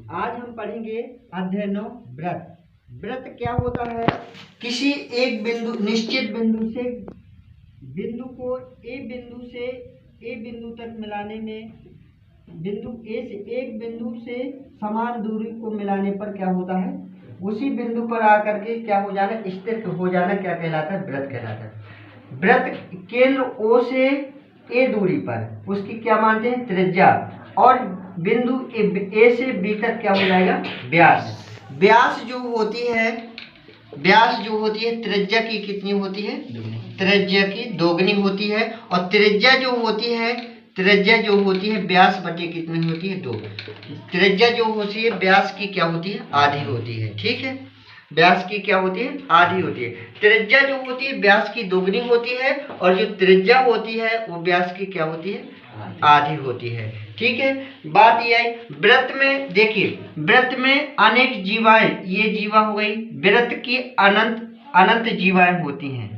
आज हम पढ़ेंगे अध्याय 9 व्रत। व्रत क्या होता है? किसी एक बिंदु निश्चित बिंदु से बिंदु को ए बिंदु तक मिलाने में बिंदु ए से एक बिंदु से समान दूरी को मिलाने पर क्या होता है, उसी बिंदु पर आकर के क्या हो जाना, स्थिर हो जाना क्या कहलाता है? व्रत कहलाता है। व्रत केंद्र ओ से ए दूरी पर उसकी क्या मानते हैं? त्रिज्या, और बिंदु ए से बी तक क्या हो जाएगा? व्यास। व्यास जो होती है त्रिज्या की कितनी होती है? त्रिज्या की दोगुनी होती है। और त्रिज्या जो होती है व्यास बटे कितनी होती है? 2। त्रिज्या जो होती है व्यास की क्या होती है? आधी होती है। ठीक है, व्यास की क्या होती है? आधी होती है। त्रिज्या जो होती है व्यास की दोगुनी होती है, और जो त्रिज्या होती है वो व्यास की क्या होती है? आधी होती है। ठीक है, बात ये आई। व्रत में देखिए, व्रत में अनेक जीवाएं, ये जीवा हो गई, व्रत की अनंत जीवाएं होती हैं।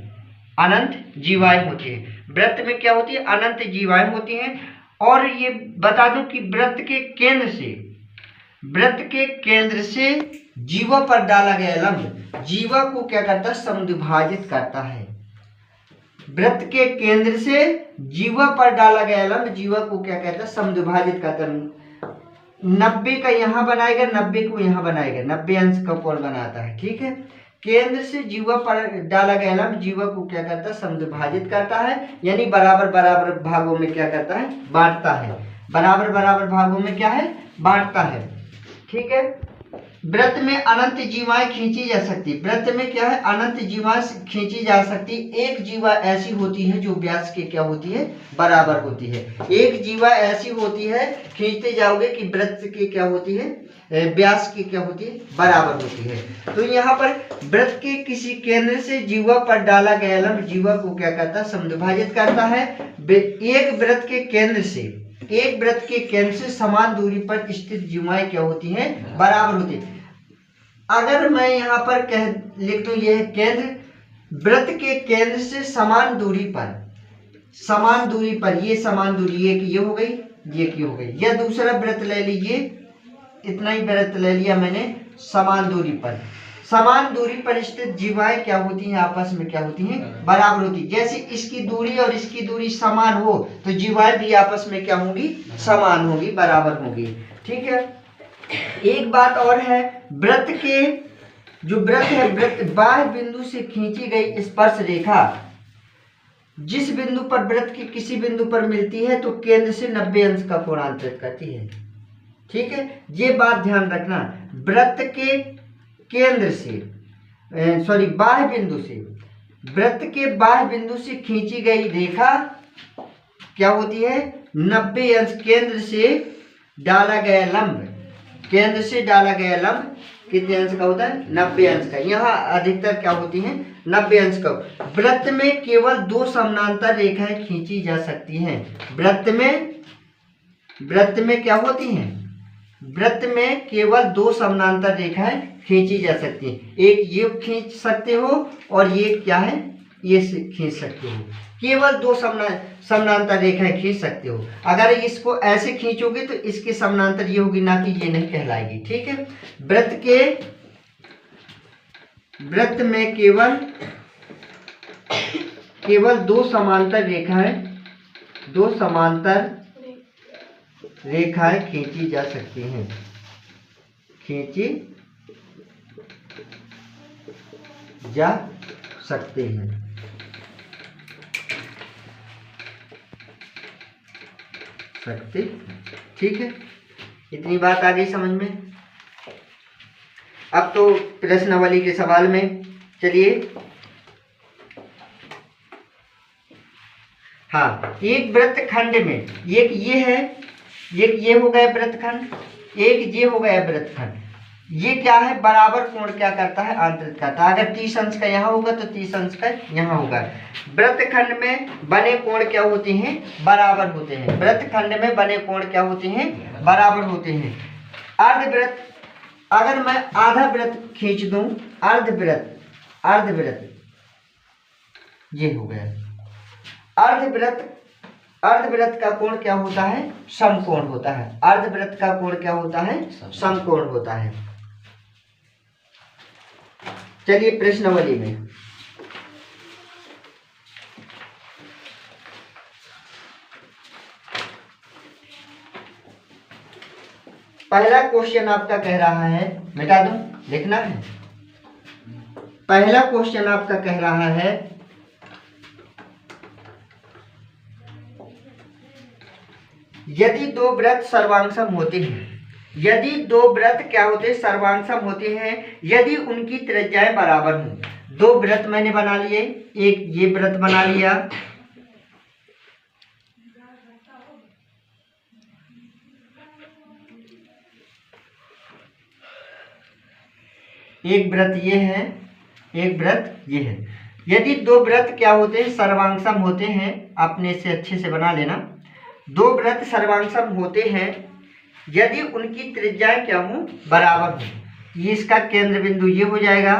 अनंत जीवाएं होती है व्रत में, क्या होती है? अनंत जीवाएं होती हैं। और ये बता दूं कि व्रत के केंद्र से जीवा पर डाला गया लंब जीवा को क्या करता है? समद्विभाजित करता है। व्रत के केंद्र से जीवा पर डाला गया लंब जीवा को क्या कहता है? समद्विभाजित करता है। 90 का यहाँ बनाएगा, 90 को यहाँ बनाएगा, 90 अंश का कोण बनाता है। ठीक है, केंद्र से जीवा पर डाला गया लंब जीवा को क्या करता है? समद्विभाजित करता है, यानी बराबर बराबर भागों में क्या करता है? बांटता है। बराबर बराबर भागों में क्या है? बांटता है। ठीक है, व्रत में अनंत जीवाएं खींची जा सकती। व्रत में क्या है? अनंत जीवाएं खींची जा सकती। एक जीवा ऐसी होती है जो व्यास के क्या होती है? बराबर होती है। एक जीवा ऐसी होती है, खींचते जाओगे कि व्रत की क्या होती है? व्यास की क्या होती है? बराबर होती है। तो यहाँ पर व्रत के किसी केंद्र से जीवा पर डाला गया लंब जीवा को क्या करता है? समद्विभाजित करता है। एक व्रत के केंद्र से समान दूरी पर स्थित जीवाएं क्या होती हैं? बराबर होती है। अगर मैं यहाँ पर लिख दूं, यह केंद्र, व्रत के केंद्र से समान दूरी पर ये समान दूरी, एक ये हो गई, ये की हो गई, या दूसरा व्रत ले लीजिए, इतना ही व्रत ले लिया मैंने। समान दूरी पर स्थित जीवाएं क्या होती हैं? आपस में क्या होती हैं? बराबर होती। जैसे इसकी दूरी और इसकी दूरी समान हो तो जीवाएं भी आपस में क्या होंगी? समान होगी, बराबर होगी। ठीक है, एक बात और है, व्रत बाह्य बिंदु से खींची गई स्पर्श रेखा जिस बिंदु पर व्रत की किसी बिंदु पर मिलती है तो केंद्र से 90 अंश का कोणांतरित करती है। ठीक है, ये बात ध्यान रखना। व्रत के केंद्र से बाह्य बिंदु से खींची गई रेखा क्या होती है? 90 अंश। केंद्र से डाला गया लंब कितने अंश का होता है? 90 अंश का। यहाँ अधिकतर क्या होती हैं? 90 अंश का। व्रत में केवल 2 समानांतर रेखाएं खींची जा सकती हैं। व्रत में क्या होती हैं? व्रत में केवल 2 समानांतर रेखाएं खींची जा सकती हैं। एक ये खींच सकते हो और ये क्या है? ये खींच सकते हो। केवल 2 समानांतर रेखाएं खींच सकते हो। अगर इसको ऐसे खींचोगे तो इसके समानांतर ये होगी, ना कि ये नहीं कहलाएगी। ठीक है, व्रत में केवल 2 समांतर रेखाएं खींची जा सकती हैं। ठीक है, इतनी बात आ गई समझ में। अब तो प्रश्नावली के सवाल में चलिए। हाँ, एक वृत्तखंड में एक ये है, एक ये हो गया वृत्तखंड, एक ये हो गया वृत्तखंड। ये क्या है? बराबर कोण क्या करता है? आंतरित करता है। अगर 30 अंश का यहाँ होगा तो 30 अंश का यहाँ होगा। वृत्तखंड में बने कोण क्या होते हैं? बराबर होते हैं। वृत्तखंड में बने कोण क्या होते हैं? बराबर होते हैं। अर्धवृत्त, अगर मैं आधा वृत्त खींच दूं, अर्धवृत्त ये हो गया। अर्धवृत्त अर्धवृत्त का कोण क्या होता है? समकोण होता है। अर्धवृत्त का कोण क्या होता है? समकोण होता है। चलिए प्रश्नावली में पहला क्वेश्चन आपका कह रहा है, मिटा दूं, लिखना है। पहला क्वेश्चन आपका कह रहा है यदि दो वृत्त सर्वांगसम होते हैं, यदि दो वृत्त क्या होते हैं? सर्वांगसम होते हैं, यदि उनकी त्रिज्याएं बराबर हों। दो वृत्त मैंने बना लिए, एक ये वृत्त बना लिया, एक वृत्त ये है, एक वृत्त ये है। यदि दो वृत्त क्या होते हैं? सर्वांगसम होते हैं। आपने इसे अच्छे से बना लेना। दो वृत्त सर्वांगसम होते हैं यदि उनकी त्रिज्याएं क्या हों? बराबर हों। ये इसका केंद्र बिंदु ये हो जाएगा,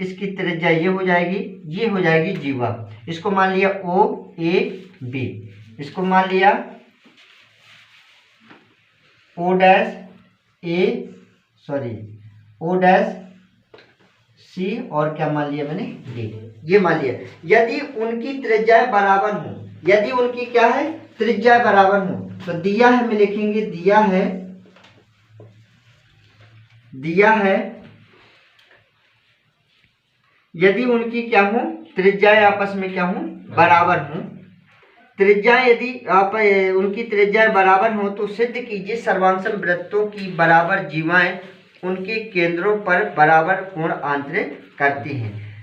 इसकी त्रिज्या ये हो जाएगी, ये हो जाएगी जीवा। इसको मान लिया O A B, इसको मान लिया O dash A O dash C और क्या मान लिया मैंने? D, ये मान लिया। यदि उनकी त्रिज्याएं बराबर हों, यदि उनकी क्या है? त्रिज्याएं बराबर हों, तो दिया है में लिखेंगे, दिया है यदि उनकी क्या हो? त्रिज्याएं आपस में क्या हो? बराबर हों। त्रिज्याएं यदि आप उनकी त्रिज्याएं बराबर हों तो सिद्ध कीजिए सर्वांगसम वृत्तों की बराबर जीवाएं उनके केंद्रों पर बराबर कोण आंतरिक करती हैं।